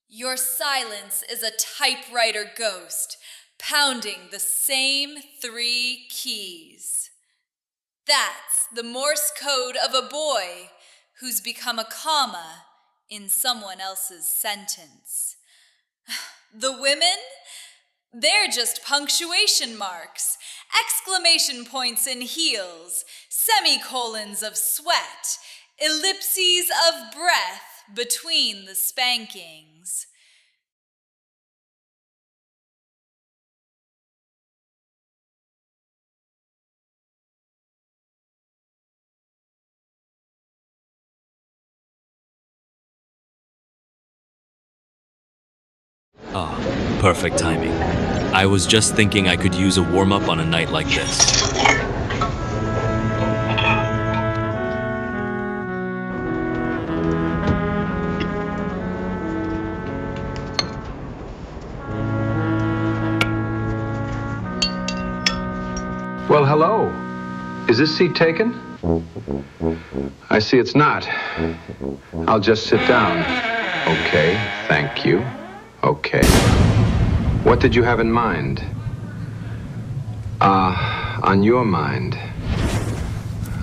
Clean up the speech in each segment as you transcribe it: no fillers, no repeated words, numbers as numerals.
Your silence is a typewriter ghost, pounding the same 3 keys. That's the Morse code of a boy who's become a comma in someone else's sentence. The women? They're just punctuation marks, exclamation points in heels, semicolons of sweat, ellipses of breath between the spankings. Ah, perfect timing. I was just thinking I could use a warm-up on a night like this. Well, hello. Is this seat taken? I see it's not. I'll just sit down. Okay, thank you. Okay. What did you have in mind? On your mind.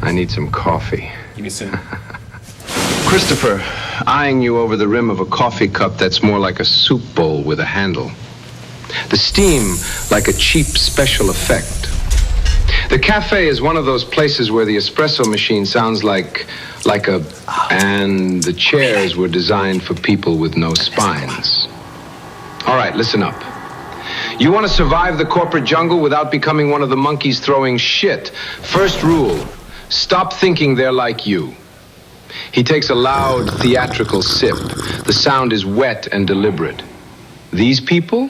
I need some coffee. Give me some. Christopher, eyeing you over the rim of a coffee cup that's more like a soup bowl with a handle. The steam like a cheap special effect. The cafe is one of those places where the espresso machine sounds like a... And the chairs were designed for people with no spines. All right, listen up. You want to survive the corporate jungle without becoming one of the monkeys throwing shit. First rule, stop thinking they're like you. He takes a loud, theatrical sip. The sound is wet and deliberate. These people?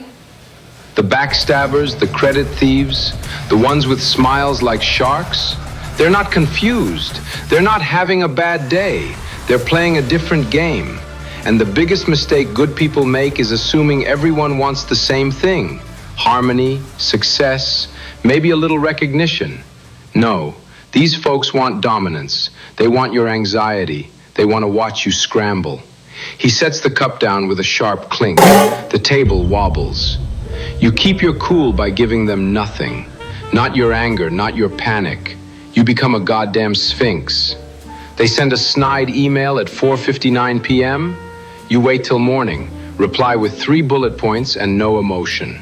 The backstabbers, the credit thieves, the ones with smiles like sharks? They're not confused. They're not having a bad day. They're playing a different game. And the biggest mistake good people make is assuming everyone wants the same thing. Harmony, success, maybe a little recognition. No, these folks want dominance. They want your anxiety. They want to watch you scramble. He sets the cup down with a sharp clink. The table wobbles. You keep your cool by giving them nothing. Not your anger, not your panic. You become a goddamn sphinx. They send a snide email at 4:59 p.m. You wait till morning, reply with 3 bullet points and no emotion.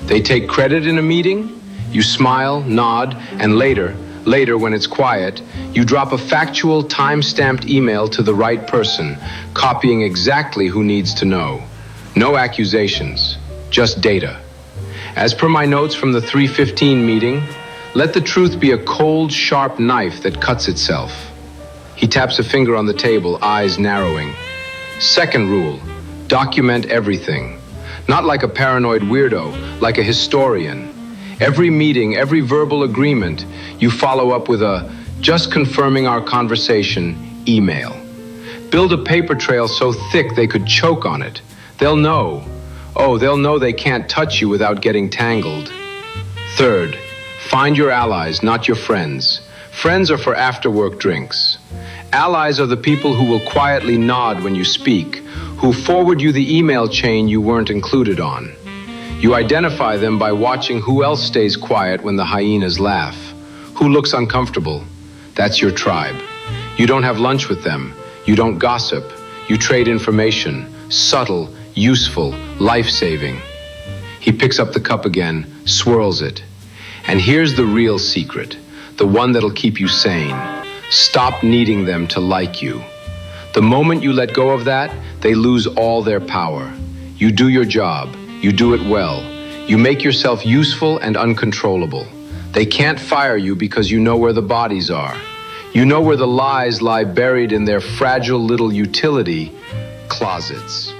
They take credit in a meeting, you smile, nod, and later when it's quiet, you drop a factual, time-stamped email to the right person, copying exactly who needs to know. No accusations, just data. As per my notes from the 3:15 meeting, let the truth be a cold, sharp knife that cuts itself. He taps a finger on the table, eyes narrowing. Second rule, document everything. Not like a paranoid weirdo, like a historian. Every meeting, every verbal agreement, you follow up with a just confirming our conversation email. Build a paper trail so thick they could choke on it. They'll know. Oh, they'll know they can't touch you without getting tangled. Third, find your allies, not your friends. Friends are for after-work drinks. Allies are the people who will quietly nod when you speak, who forward you the email chain you weren't included on. You identify them by watching who else stays quiet when the hyenas laugh, who looks uncomfortable. That's your tribe. You don't have lunch with them. You don't gossip. You trade information, subtle, useful, life-saving. He picks up the cup again, swirls it. And here's the real secret, the one that'll keep you sane. Stop needing them to like you. The moment you let go of that, they lose all their power. You do your job. You do it well. You make yourself useful and uncontrollable. They can't fire you because you know where the bodies are. You know where the lies lie buried in their fragile little utility closets.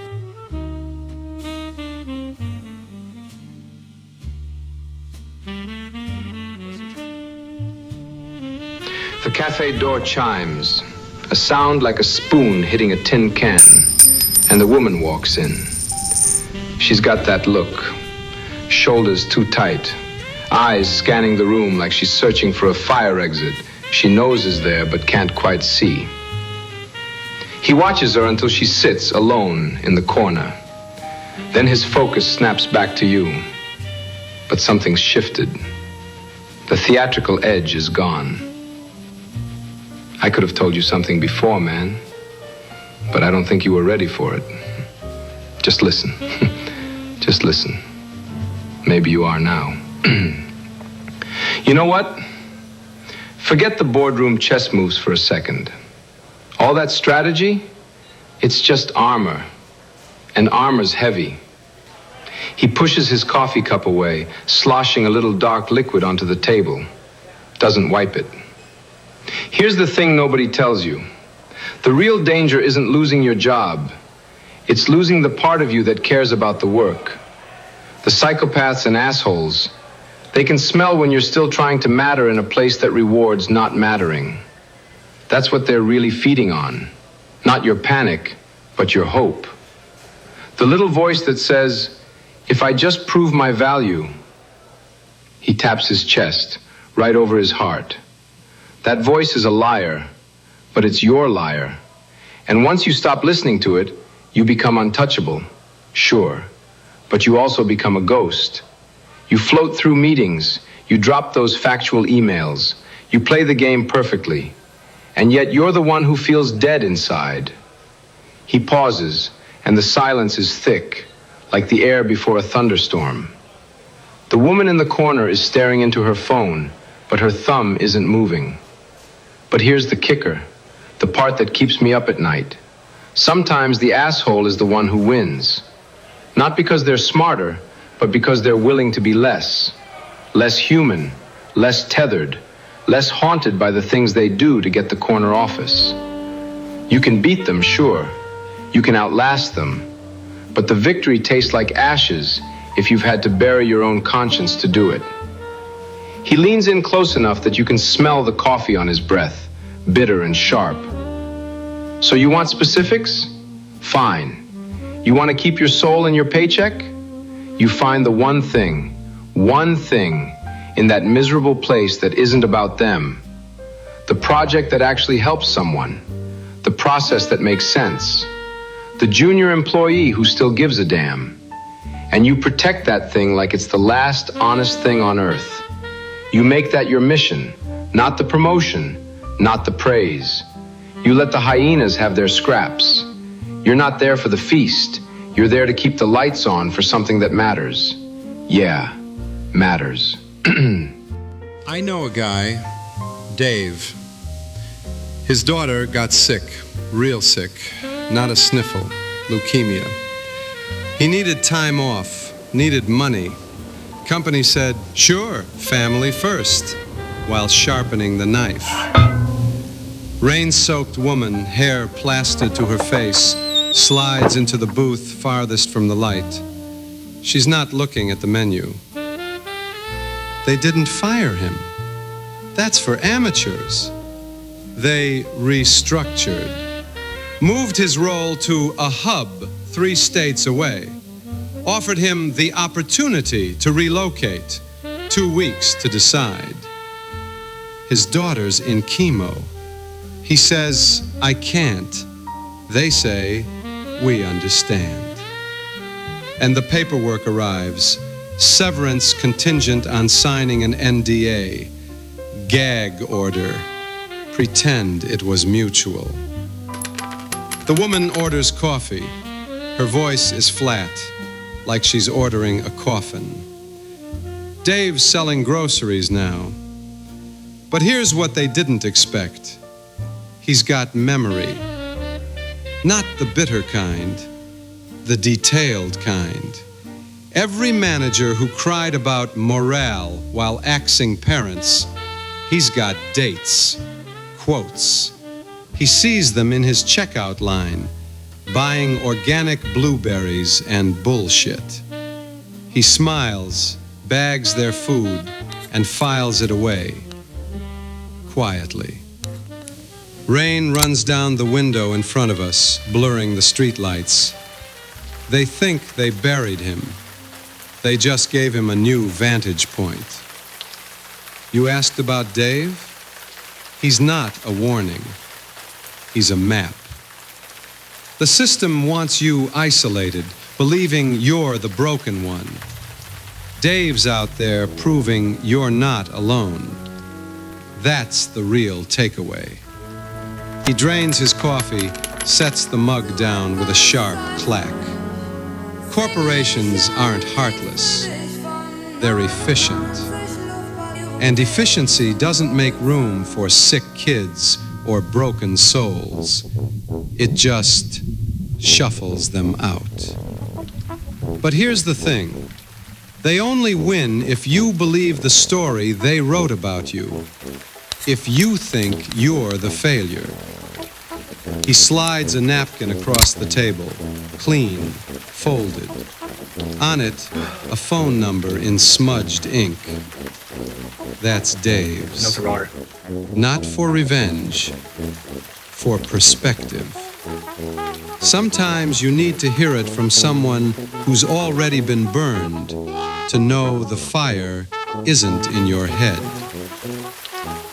The cafe door chimes, a sound like a spoon hitting a tin can, and the woman walks in. She's got that look, shoulders too tight, eyes scanning the room like she's searching for a fire exit she knows is there but can't quite see. He watches her until she sits alone in the corner. Then his focus snaps back to you. But something's shifted. The theatrical edge is gone. I could have told you something before, man, but I don't think you were ready for it. Just listen. Just listen. Maybe you are now. You know what? Forget the boardroom chess moves for a second. All that strategy, it's just armor. And armor's heavy. He pushes his coffee cup away, sloshing a little dark liquid onto the table. Doesn't wipe it. Here's the thing nobody tells you. The real danger isn't losing your job. It's losing the part of you that cares about the work. The psychopaths and assholes, they can smell when you're still trying to matter in a place that rewards not mattering. That's what they're really feeding on. Not your panic, but your hope. The little voice that says, if I just prove my value. He taps his chest, right over his heart. That voice is a liar, but it's your liar. And once you stop listening to it, you become untouchable, sure. But you also become a ghost. You float through meetings, you drop those factual emails, you play the game perfectly. And yet you're the one who feels dead inside. He pauses, and the silence is thick, like the air before a thunderstorm. The woman in the corner is staring into her phone, but her thumb isn't moving. But here's the kicker, the part that keeps me up at night. Sometimes the asshole is the one who wins. Not because they're smarter, but because they're willing to be less human, less tethered, less haunted by the things they do to get the corner office. You can beat them, sure. You can outlast them. But the victory tastes like ashes if you've had to bury your own conscience to do it. He leans in close enough that you can smell the coffee on his breath, bitter and sharp. So you want specifics? Fine. You want to keep your soul in your paycheck? You find the one thing in that miserable place that isn't about them. The project that actually helps someone. The process that makes sense. The junior employee who still gives a damn. And you protect that thing like it's the last honest thing on earth. You make that your mission, not the promotion, not the praise. You let the hyenas have their scraps. You're not there for the feast. You're there to keep the lights on for something that matters. Yeah, matters. I know a guy, Dave. His daughter got sick, real sick, not a sniffle, leukemia. He needed time off, needed money. Company said, sure, family first, while sharpening the knife. Rain-soaked woman, hair plastered to her face, slides into the booth farthest from the light. She's not looking at the menu. They didn't fire him. That's for amateurs. They restructured, moved his role to a hub 3 states away, offered him the opportunity to relocate, 2 weeks to decide. His daughter's in chemo. He says, I can't. They say, we understand. And the paperwork arrives, severance contingent on signing an NDA, gag order, pretend it was mutual. The woman orders coffee. Her voice is flat, like she's ordering a coffin. Dave's selling groceries now. But here's what they didn't expect. He's got memory. Not the bitter kind, the detailed kind. Every manager who cried about morale while axing parents, he's got dates, quotes. He sees them in his checkout line, buying organic blueberries and bullshit. He smiles, bags their food, and files it away, quietly. Rain runs down the window in front of us, blurring the streetlights. They think they buried him. They just gave him a new vantage point. You asked about Dave? He's not a warning. He's a map. The system wants you isolated, believing you're the broken one. Dave's out there proving you're not alone. That's the real takeaway. He drains his coffee, sets the mug down with a sharp clack. Corporations aren't heartless. They're efficient. And efficiency doesn't make room for sick kids or broken souls. It just shuffles them out. But here's the thing. They only win if you believe the story they wrote about you. If you think you're the failure. He slides a napkin across the table, clean, folded. On it, a phone number in smudged ink. That's Dave's. No cigar. Not for revenge, for perspective. Sometimes you need to hear it from someone who's already been burned to know the fire isn't in your head.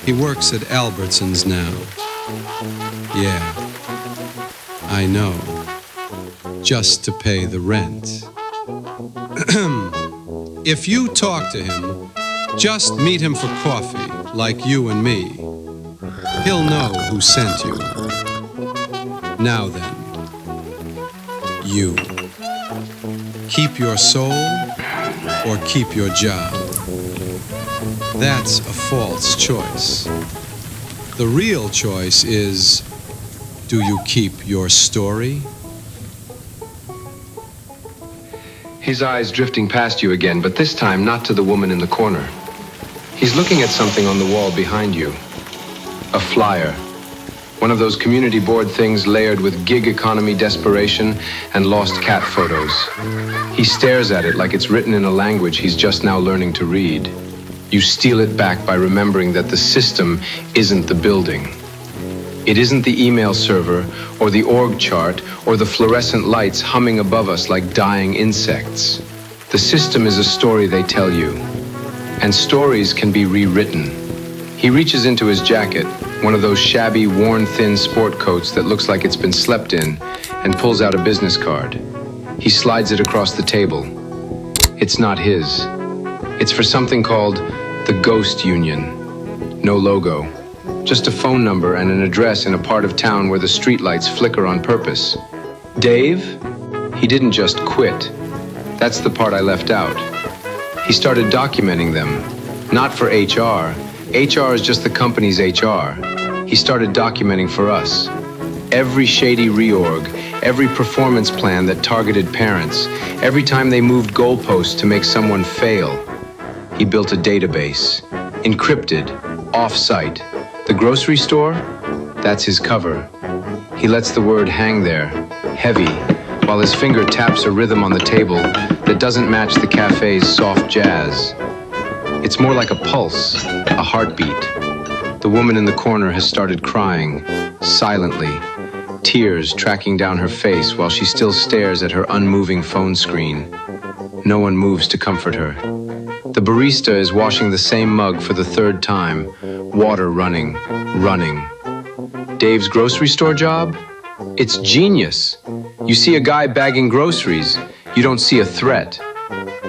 He works at Albertsons now. Yeah, I know. Just to pay the rent. If you talk to him, just meet him for coffee, like you and me. He'll know who sent you. Now then, you. Keep your soul or keep your job. That's a false choice. The real choice is, do you keep your story? His eyes drifting past you again, but this time not to the woman in the corner. He's looking at something on the wall behind you. A flyer. One of those community board things layered with gig economy desperation and lost cat photos. He stares at it like it's written in a language he's just now learning to read. You steal it back by remembering that the system isn't the building. It isn't the email server or the org chart or the fluorescent lights humming above us like dying insects. The system is a story they tell you. And stories can be rewritten. He reaches into his jacket, one of those shabby, worn-thin sport coats that looks like it's been slept in, and pulls out a business card. He slides it across the table. It's not his. It's for something called the Ghost Union. No logo. Just a phone number and an address in a part of town where the streetlights flicker on purpose. Dave? He didn't just quit. That's the part I left out. He started documenting them. Not for HR. HR is just the company's HR. He started documenting for us. Every shady reorg, every performance plan that targeted parents, every time they moved goalposts to make someone fail. He built a database. Encrypted. Off-site. The grocery store? That's his cover. He lets the word hang there, heavy, while his finger taps a rhythm on the table that doesn't match the cafe's soft jazz. It's more like a pulse, a heartbeat. The woman in the corner has started crying, silently, tears tracking down her face while she still stares at her unmoving phone screen. No one moves to comfort her. The barista is washing the same mug for the third time, water running. Dave's grocery store job? It's genius. You see a guy bagging groceries, you don't see a threat.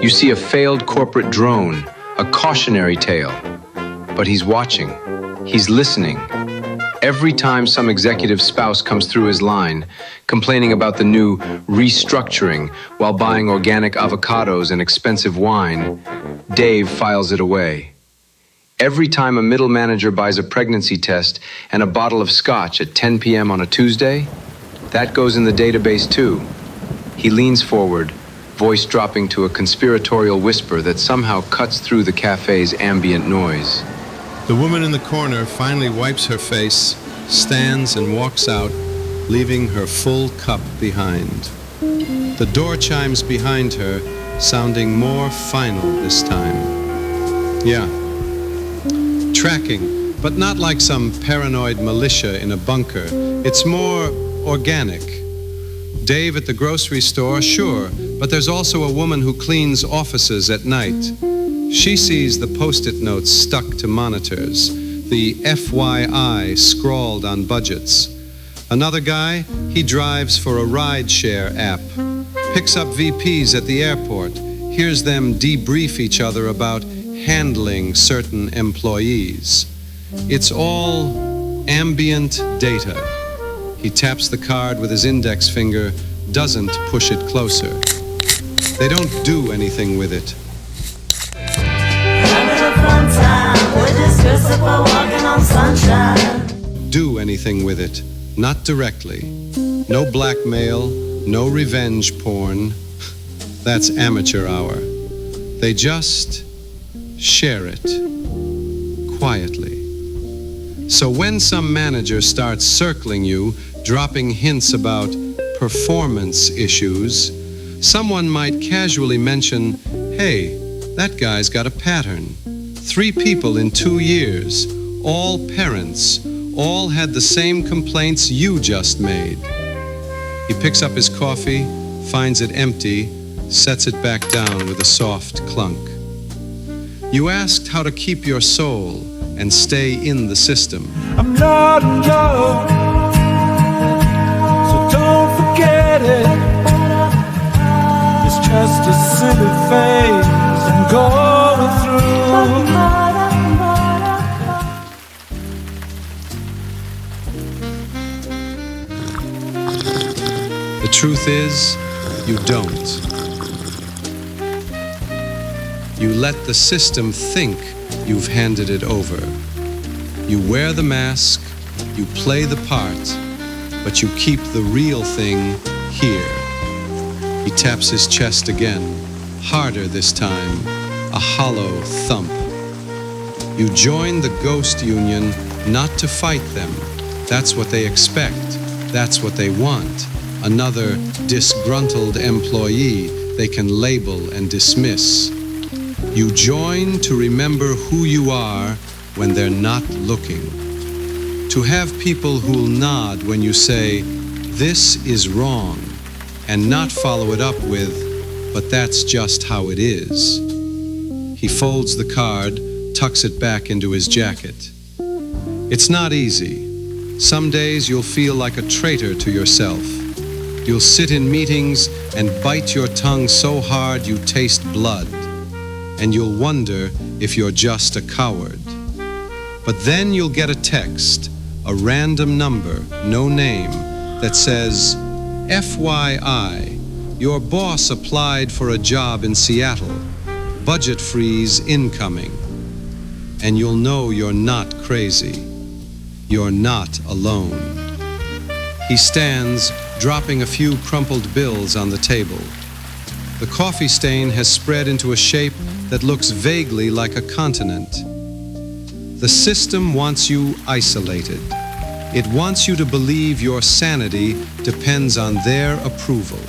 You see a failed corporate drone, a cautionary tale. But he's watching. He's listening. Every time some executive spouse comes through his line, complaining about the new restructuring while buying organic avocados and expensive wine, Dave files it away. Every time a middle manager buys a pregnancy test and a bottle of scotch at 10 p.m. on a Tuesday, that goes in the database too. He leans forward, voice dropping to a conspiratorial whisper that somehow cuts through the cafe's ambient noise. The woman in the corner finally wipes her face, stands and walks out, leaving her full cup behind. The door chimes behind her, sounding more final this time. Yeah. Tracking, but not like some paranoid militia in a bunker. It's more organic. Dave at the grocery store, sure, but there's also a woman who cleans offices at night. She sees the post-it notes stuck to monitors, the FYI scrawled on budgets. Another guy, he drives for a ride-share app. picks up VPs at the airport, hears them debrief each other about handling certain employees. It's all ambient data. He taps the card with his index finger, doesn't push it closer. They don't do anything with it. Do anything with it, not directly. No blackmail, no revenge porn. That's amateur hour. They just share it quietly. So when some manager starts circling you, dropping hints about performance issues, someone might casually mention, "Hey, that guy's got a pattern. 3 people in 2 years, all parents, all had the same complaints you just made." He picks up his coffee, finds it empty, sets it back down with a soft clunk. You asked how to keep your soul and stay in the system. I'm not in love, so don't forget it. It's just a silly phase I'm going through. The truth is, you don't. You let the system think you've handed it over. You wear the mask, you play the part, but you keep the real thing here. He taps his chest again, harder this time, a hollow thump. You join the ghost union not to fight them. That's what they expect. That's what they want. Another disgruntled employee they can label and dismiss. You join to remember who you are when they're not looking. To have people who'll nod when you say, "This is wrong," and not follow it up with, "But that's just how it is." He folds the card, tucks it back into his jacket. It's not easy. Some days you'll feel like a traitor to yourself. You'll sit in meetings and bite your tongue so hard you taste blood. And you'll wonder if you're just a coward. But then you'll get a text, a random number, no name, that says, "FYI, your boss applied for a job in Seattle. Budget freeze incoming." And you'll know you're not crazy. You're not alone. He stands, dropping a few crumpled bills on the table. The coffee stain has spread into a shape that looks vaguely like a continent. The system wants you isolated. It wants you to believe your sanity depends on their approval.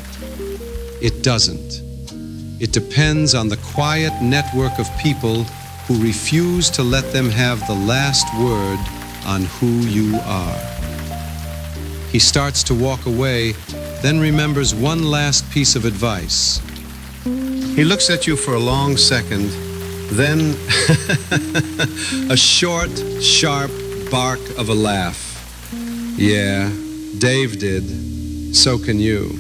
It doesn't. It depends on the quiet network of people who refuse to let them have the last word on who you are. He starts to walk away, then remembers one last piece of advice. He looks at you for a long second, then a short, sharp bark of a laugh. Yeah, Dave did. So can you.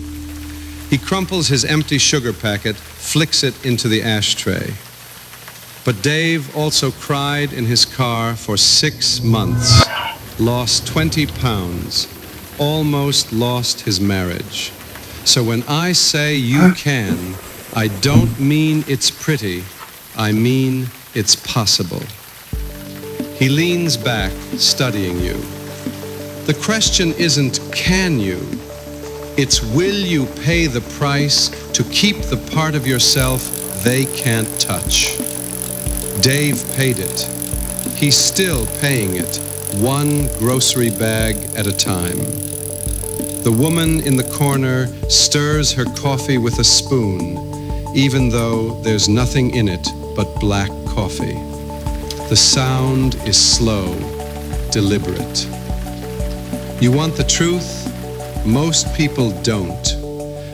He crumples his empty sugar packet, flicks it into the ashtray. But Dave also cried in his car for 6 months, lost 20 pounds, almost lost his marriage. So when I say you can, I don't mean it's pretty, I mean it's possible. He leans back, studying you. The question isn't can you, it's will you pay the price to keep the part of yourself they can't touch. Dave paid it. He's still paying it, one grocery bag at a time. The woman in the corner stirs her coffee with a spoon, even though there's nothing in it but black coffee. The sound is slow, deliberate. You want the truth? Most people don't.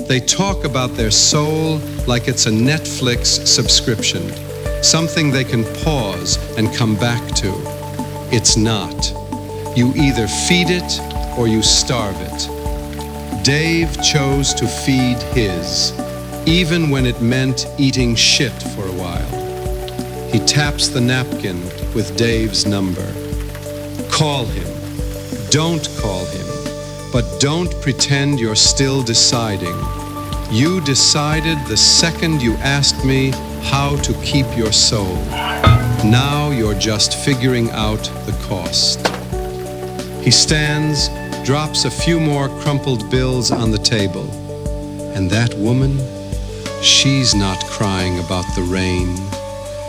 They talk about their soul like it's a Netflix subscription, something they can pause and come back to. It's not. You either feed it or you starve it. Dave chose to feed his. even when it meant eating shit for a while. He taps the napkin with Dave's number. Call him. Don't call him. But don't pretend you're still deciding. You decided the second you asked me how to keep your soul. Now you're just figuring out the cost. He stands, drops a few more crumpled bills on the table. And that woman, she's not crying about the rain.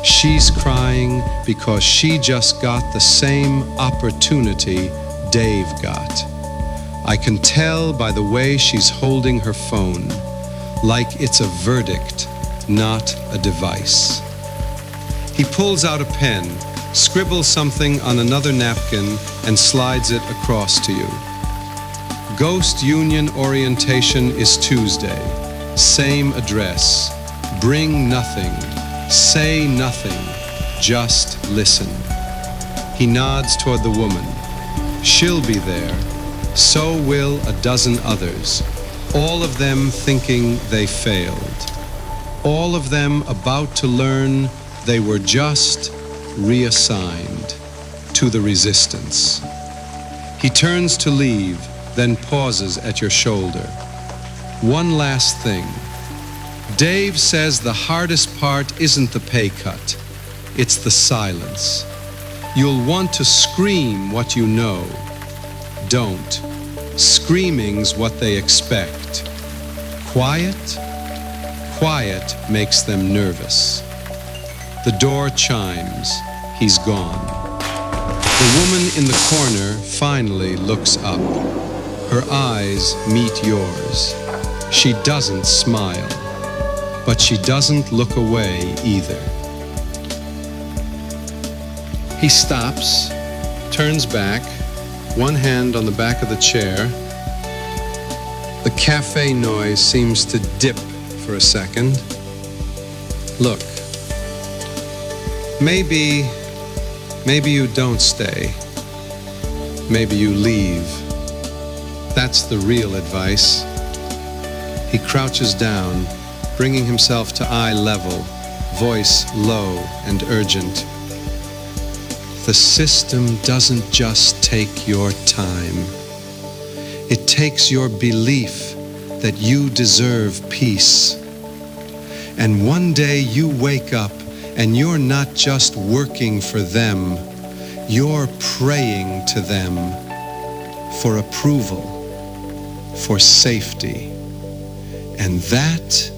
She's crying because she just got the same opportunity Dave got. I can tell by the way she's holding her phone, like it's a verdict, not a device. He pulls out a pen, scribbles something on another napkin, and slides it across to you. Ghost Union orientation is Tuesday. Same address. Bring nothing. Say nothing. Just listen. He nods toward the woman. She'll be there. So will a dozen others. All of them thinking they failed. All of them about to learn they were just reassigned to the resistance. He turns to leave, then pauses at your shoulder. One last thing. Dave says the hardest part isn't the pay cut. It's the silence. You'll want to scream what you know. Don't. Screaming's what they expect. Quiet? Quiet makes them nervous. The door chimes. He's gone. The woman in the corner finally looks up. Her eyes meet yours. She doesn't smile, but she doesn't look away either. He stops, turns back, one hand on the back of the chair. The cafe noise seems to dip for a second. Look, maybe you don't stay. Maybe you leave. That's the real advice. He crouches down, bringing himself to eye level, voice low and urgent. The system doesn't just take your time. It takes your belief that you deserve peace. And one day you wake up and you're not just working for them, you're praying to them for approval, for safety. And that's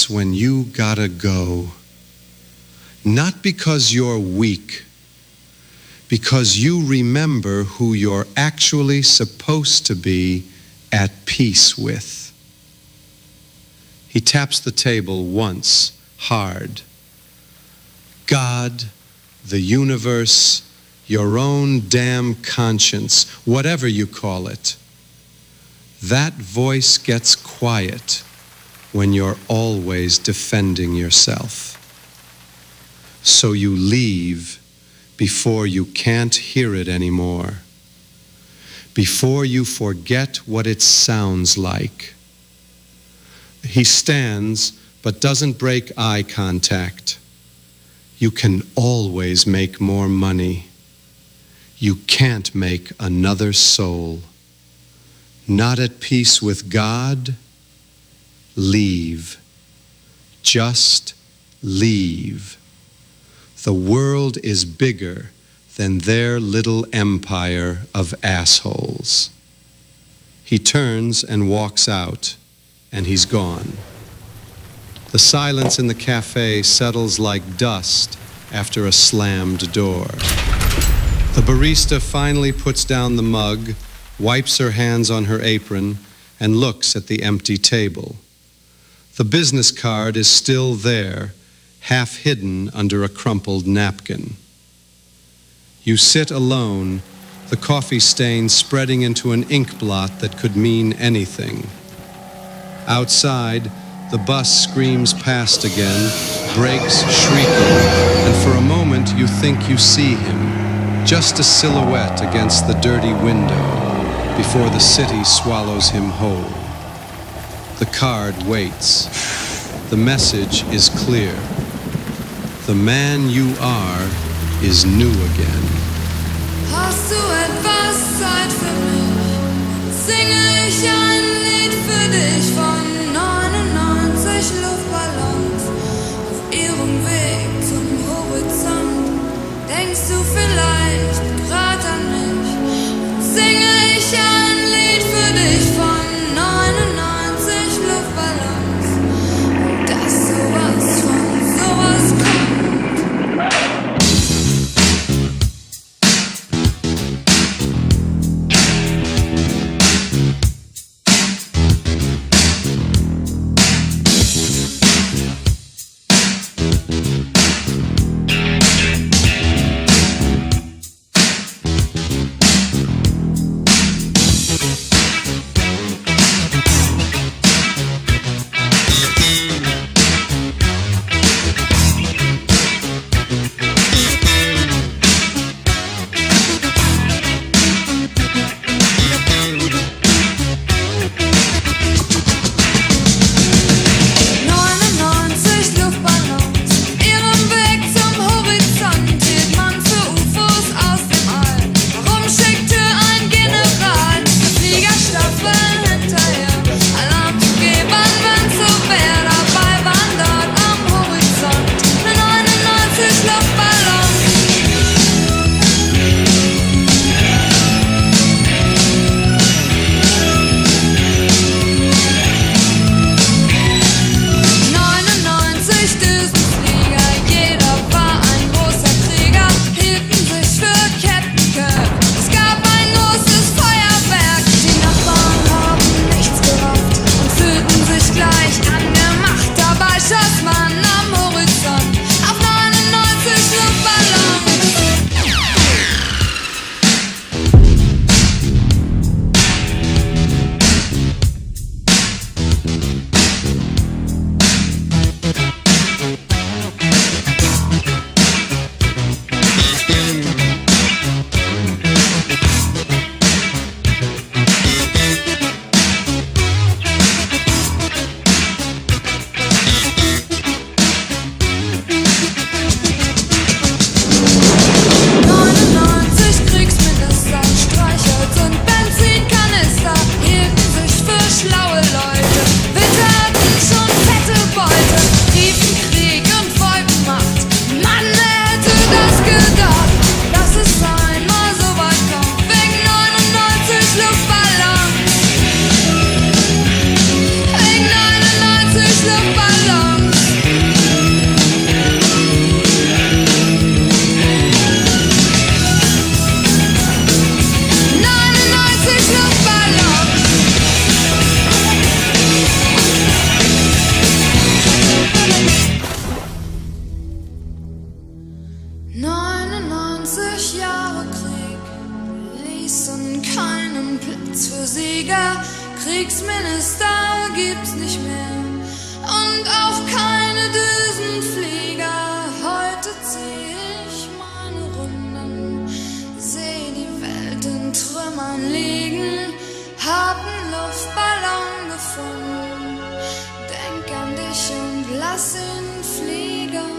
when you gotta go. Not because you're weak, because you remember who you're actually supposed to be at peace with. He taps the table once, hard. God, the universe, your own damn conscience, whatever you call it. That voice gets quiet when you're always defending yourself. So you leave before you can't hear it anymore, before you forget what it sounds like. He stands but doesn't break eye contact. You can always make more money. You can't make another soul. Not at peace with God? Leave. Just leave. The world is bigger than their little empire of assholes. He turns and walks out, and he's gone. The silence in the cafe settles like dust after a slammed door. The barista finally puts down the mug, wipes her hands on her apron, and looks at the empty table. The business card is still there, half hidden under a crumpled napkin. You sit alone, the coffee stain spreading into an ink blot that could mean anything. Outside, the bus screams past again, brakes shrieking, and for a moment you think you see him, just a silhouette against the dirty window, before the city swallows him whole. The card waits. The message is clear. The man you are is new again. Hast du etwas Zeit für mich? Singe ich ein Lied für dich von 99 Luftballons auf ihrem Weg zum Horizont. Denkst du vielleicht grad an mich? Singe ich ein Lied für dich von 99 Luftballons. Und dass sowas von sowas kommt. Kriegsminister gibt's nicht mehr und auch keine Düsenflieger. Heute zieh ich meine Runden, seh die Welt in Trümmern liegen, hab 'n Luftballon gefunden, denk an dich und lass ihn fliegen.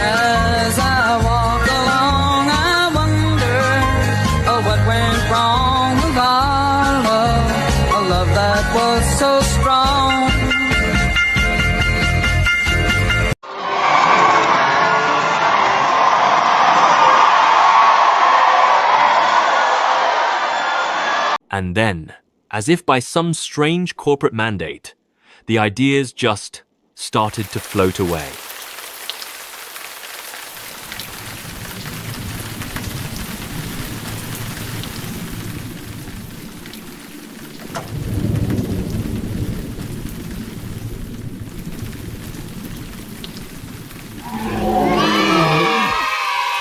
As I walk along, I wonder what went wrong with our love, a love that was so strong. And then, as if by some strange corporate mandate, the ideas just started to float away.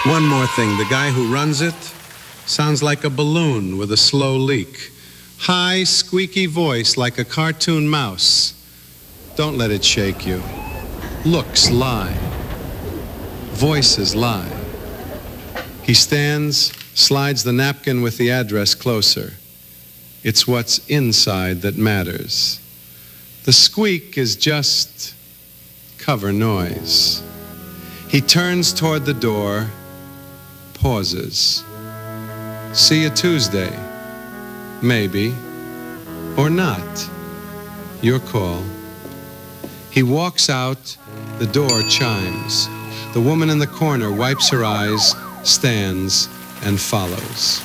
One more more thing. The guy who runs it sounds like a balloon with a slow leak. High, squeaky voice like a cartoon mouse. Don't let it shake you. Looks lie. Voices lie. He stands, slides the napkin with the address closer. It's what's inside that matters. The squeak is just cover noise. He turns toward the door, pauses. See you Tuesday. Maybe. Or not. Your call. He walks out, the door chimes. The woman in the corner wipes her eyes, stands, and follows.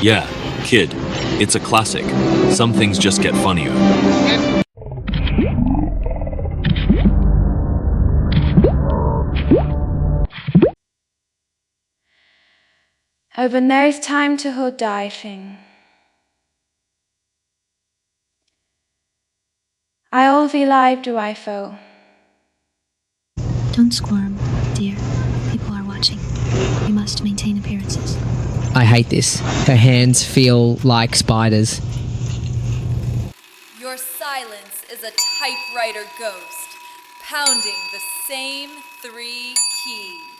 Yeah, kid, it's a classic. Some things just get funnier. Over nose time to hood diving. I all be live do I fo. Don't squirm, dear. People are watching. You must maintain appearances. I hate this. Her hands feel like spiders. Your silence is a typewriter ghost, pounding the same 3 keys.